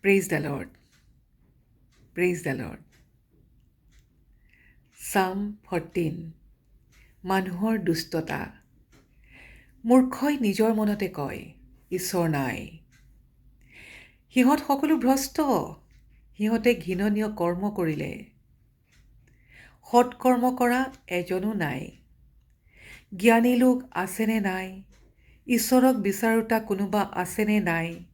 Praise the Lord. Praise the Lord. Psalm 14. মানুহৰ দুষ্টতা। মূৰ্খই নিজৰ মনতে কয়, ঈশ্বৰ নাই। সিহঁত সকলো ভ্ৰষ্ট, সিহঁতে ঘৃণনীয় কৰ্ম কৰিলে। সৎকৰ্ম কৰা এজনো নাই। জ্ঞানী লোক আছেনে নাই? ঈশ্বৰক বিচাৰোতা কোনোবা আছেনে নাই?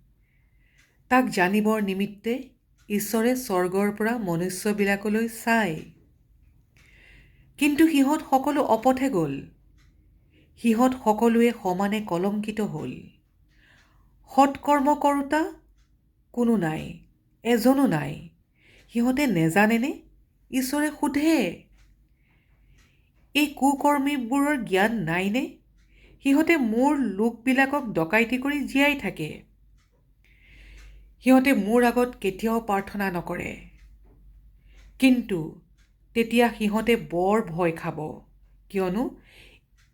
তাক জানিবৰ নিমিত্তে ঈশ্বৰে স্বৰ্গৰ পৰা মনুষ্যবিলাকলৈ চায়। কিন্তু সিহঁত সকলো অপথে গ'ল। সিহঁত সকলোৱে সমানে কলংকিত হ'ল। সৎকৰ্ম কৰোতা কোনো নাই, এজনো নাই। সিহঁতে নেজানেনে? ঈশ্বৰে সোধে। এই কুকৰ্মীবোৰৰ জ্ঞান নাইনে? সিহঁতে মোৰ লোকবিলাকক ডকাইতি কৰি জীয়াই থাকে। সিহঁতে মোৰ আগত কেতিয়াও প্ৰাৰ্থনা নকৰে। কিন্তু তেতিয়া সিহঁতে বৰ ভয় খাব, কিয়নো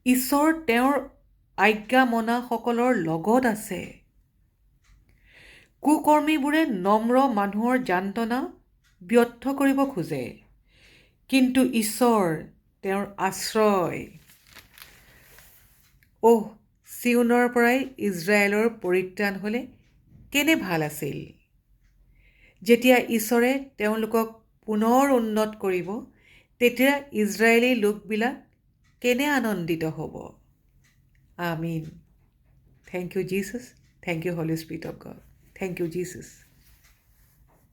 ঈশ্বৰ তেওঁৰ আজ্ঞা মনাসকলৰ লগত আছে। কুকৰ্মীবোৰে নম্ৰ মানুহৰ যান্ত্ৰণা ব্যৰ্থ কৰিব খোজে, কিন্তু ঈশ্বৰ তেওঁৰ আশ্ৰয়। চিউনৰ পৰাই ইজৰাইলৰ পৰিত্ৰাণ হ'লে কেনে ভাল আছিল। যেতিয়া ঈশ্বৰে তেওঁলোকক পুনৰ উন্নত কৰিব, তেতিয়া ইজৰাইলী লোকবিলাক কেনে আনন্দিত হ'ব। আমিন। Thank you, Jesus. Thank you, Holy Spirit of God. Thank you, Jesus.